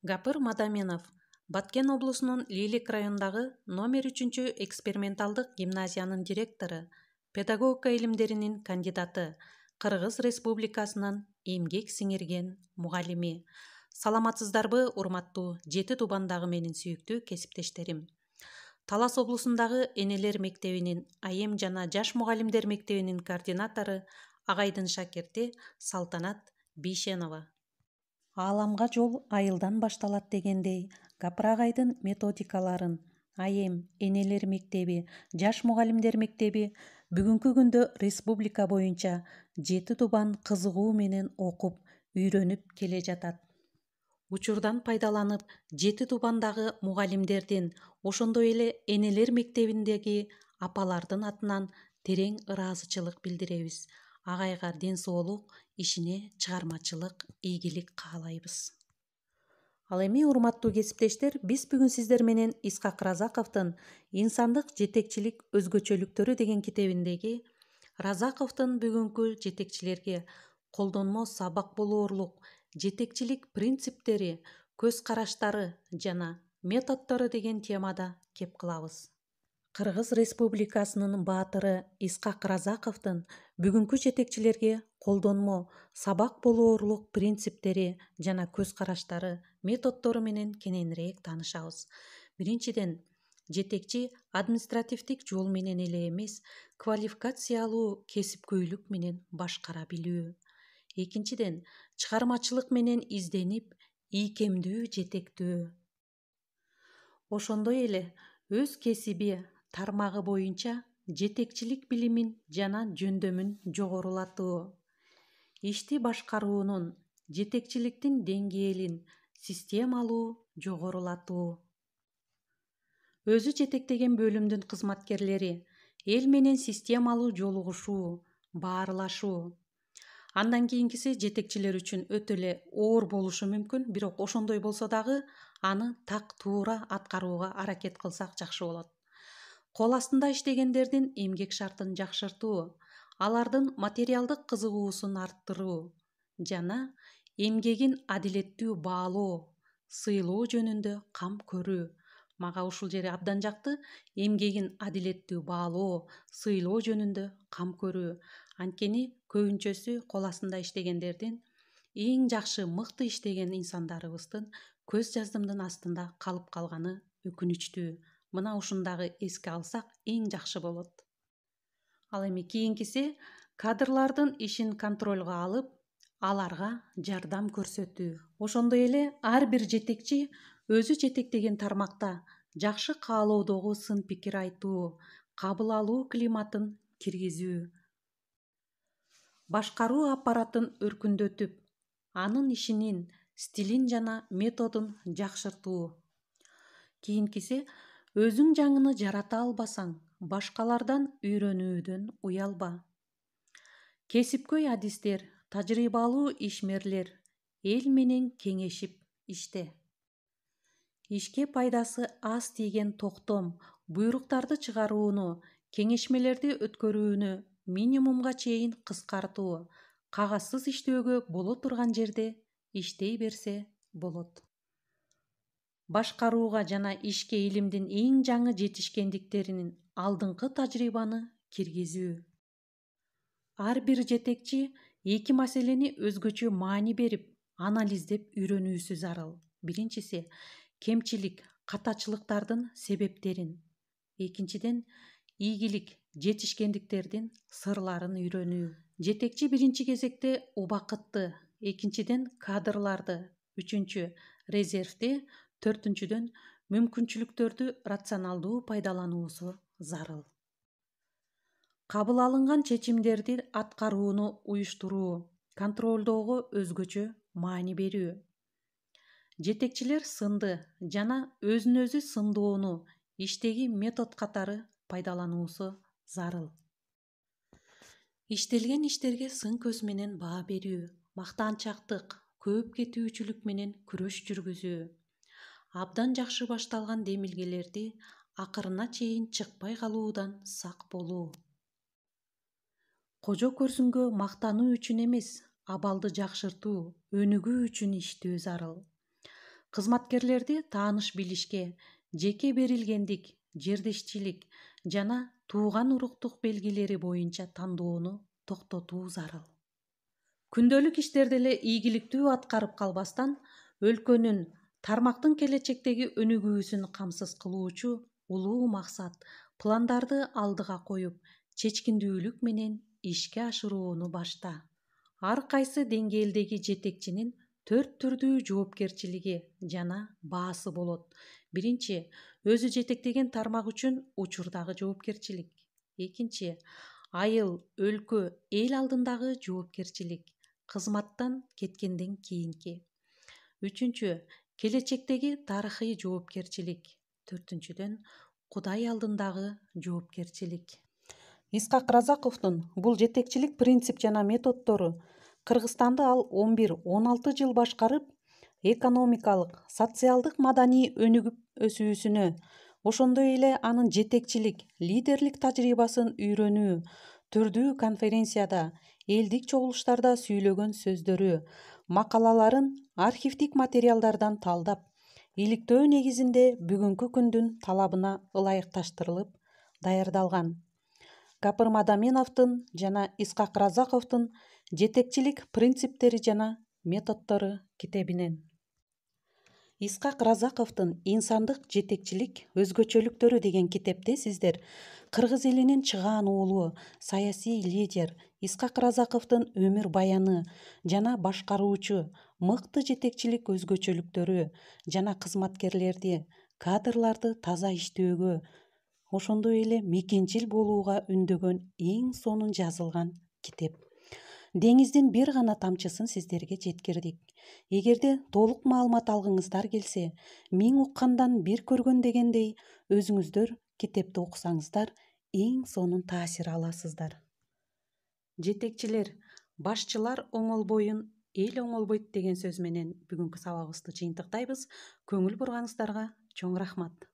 Гапыр Мадаменов, Баткен облусунун Лилик районундагы номер 3 эксперименталдык гимназиянын директору, педагогика илимдеринин кандидаты, Кыргыз Республикасынын эмгек сиңирген мугалими. Саламатсыздарбы, урматтуу Жети Тубандагы менин сүйүктүү кесиптештерим. Талас облусундагы Энелер мектебинин айым жана жаш мугалимдер мектебинин координатору, агайдын шакирти Салтанат Бейшенова. Ааламга жол айылдан башталат дегендей, Гапыр агайдын методикаларын айым, энелер мектеби, жаш мугалимдер мектеби бүгүнкү күндө республика боюнча Жети Тубан кызыгуу менен окуп, үйрөнүп келе жатат. Учурдан пайдаланып, Жети Тубандагы мугалимдердин, ошондой эле энелер мектебиндеги апалардын атынан терең ыраазычылык билдиребиз. Агайга ден соолук, ишине чыгармачылык, ийгилик каалайбыз. Ал эми урматтуу кесиптештер, биз бүгүн сиздер менен Исхак Разаковдун «Инсандык жетекчилик өзгөчөлүктөрү» деген китебиндеги Разаковдун бүгүнкү жетекчилерге колдонмо сабак болоорлук жетекчилик принциптери, көз караштары жана методдору деген темада кеп кылабыз. Кыргыз Республикасынын баатыры Исхак Разаковдун бүгүнкү жетекчилерге колдонмо сабак болоорлук принциптери жана көз караштары, методдору менен кененирээк таанышабыз. Биринчиден, жетекчи административдик жол менен эле эмес, квалификациялуу кесипкөйлүк менен башкара билүү. Экинчиден, чыгармачылык менен изденип, ийкемдүү жетектөө. Ошондой эле өз кесиби тармагы боюнча жетекчилик билимин жана жөндөмүн жогорулатуу. Ишти башкаруунун, жетекчиликтин деңгээлин системалуу жогорулатуу. Өзү жетектеген бөлүмдүн кызматкерлери эл менен системалуу жолугушуу, баарлашуу. Андан кийинкиси жетекчилер үчүн өтө эле оор болушу мүмкүн, бирок ошондой болсо дагы аны так туура аткарууга аракет кылсак жакшы болот. Кол астында иштегендердин эмгек шартын жакшыртуу, алардын материалдык кызыгуусун арттыруу жана эмгегин адилеттүү баалоо, сыйлоо жөнүндө кам көрүү. Мага ушул жери абдан жакты. Эмгегин адилеттүү баалоо, сыйлоо жөнүндө кам көрүү. Анткени көбүнчөсү кол астында иштегендердин эң жакшы, мыкты иштеген инсандарыбыздын көз жаздымдын астында калып калганы өкүнүчтүү. Мына ушундагы эске алсак эң жакшы болот. Ал эми кийинкиси кадрлардын ишин контролго алып, аларга жардам көрсөтүү. Ошондой эле ар бир жетекчи өзү жетектеген тармакта жакшы каалоодогу сын пикир айтуу, кабыл алуу климатын киргизүү. Башкаруу аппаратын өркүндөтүп, анын ишинин стилин жана методун жакшыртуу. Кийинкиси, өзүң жаңыны жарата албасаң, башкалардан үйрөнүүдөн уялба. Кесипкөй адистер, тажрыйбалуу ишмерлер эл менен кеңешип иште. Ишке пайдасы аз тийген токтом, буйруктарды чыгарууну, кеңешмелерди өткөрүүнү минимумга чейин кыскартуу, кагазсыз иштөөгө боло турган жерде иштей берсе болот. Башкарууга жана ишке илимдин эң жаңы жетишкендиктеринин алдыңкы тажрыйбаны киргизүү. Ар бир жетекчи эки маселени өзгөчө маани берип, анализдеп үйрөнүүсү зарыл. Биринчиси, кемчилик, катачылыктардын себептерин. Экинчиден, ийгилик, жетишкендиктердин сырларын үйрөнүү. Жетекчи биринчи кезекте убакытты, экинчиден кадрларды, үчүнчү резервди, төртүнчүдөн мүмкүнчүлүктөрдү рационалдуу пайдалануусу зарыл. Кабыл алынган чечимдерди аткарууну уюштуруу, контролдоого өзгөчө маани берүү. Жетекчилер сынды жана өзүн өзү сындоону иштеги метод катары пайдалануусу зарыл. Иштелген иштерге сын көз менен баа берүү, мактанчактык, көп кетүүчүлүк менен күрөш жүргүзүү. Абдан жакшы башталган демилгелерди акырына чейин чыкпай калуудан сак болуу. Кожо көрсүнгө мактануу үчүн эмес, абалды жакшыртуу, өнүгүү үчүн иштөө зарыл. кызматкерлерди тааныш билишке, жеке берилгендик, жердешчилик жана тууган уруктук белгилери боюнча тандоону токтотуу зарыл. Күндөлүк иштерди эле ийгиликтүү аткарып калбастан, өлкөнүн тармактын келечектеги өнүгүүсүн камсыз кылуучу улуу максат, пландарды алдыга коюп, чечкиндүүлүк менен ишке ашырууну башта. Ар кайсы деңгээлдеги жетекчинин 4 түрдүү жоопкерчилиги жана баасы болот. Биринчи, өзү жетектеген тармак үчүн учурдагы жоопкерчилик. Экинчи, айыл, өлкө, эл алдындагы жоопкерчилик, кызматтан кеткенден кийинки. Үчүнчү, келечектеги тарыхый жоопкерчилик. Төртүнчүдөн, Кудай алдындагы жоопкерчилик. Исхак Разаковдун бул жетекчилик принцип жана методдору Кыргызстанды ал 11-16 жыл башкарып, экономикалык, социалдык, маданий өнүгүп өсүүсүнө, ошондой эле анын жетекчилик, лидерлик тажрыйбасын үйрөнүү, түрдүү конференцияда, элдик чогулуштарда сүйлөгөн сөздөрү, макалаларын архивдик материалдардан талдап, иликтөө негизинде бүгүнкү күндүн талабына ылайыкташтырылып даярдалган. Гапыр Мадаминовдун жана Исхак Разаковдун жетекчилик принциптери жана методдору китебинен. Исхак Разаковдун «Инсандык жетекчилик өзгөчөлүктөрү» деген китепте сиздер кыргыз элинин чыгаан уулу, саясий лидер Исхак Разаковдун өмүр баяны жана башкаруучу мыкты жетекчилик өзгөчөлүктөрү жана кызматкерлерди, кадрларды таза иштөөгө, ошондой эле мекенчил болууга үндөгөн эң сонун жазылган китеп. Деңиздин бир гана тамчысын сиздерге жеткирдик. Эгерде толук маалымат алгыңыздар келсе, 1000 уккандан 1 көргөн дегендей, өзүңүздөр китепти окусаңыздар, эң сонун таасир аласыздар. Жетекчилер, башчылар оңолбойун, эл оңолбойт деген сөз менен бүгүнкү сабагыбызды жыйынтыктайбыз. Көңүл бурганыңыздарга чоң рахмат.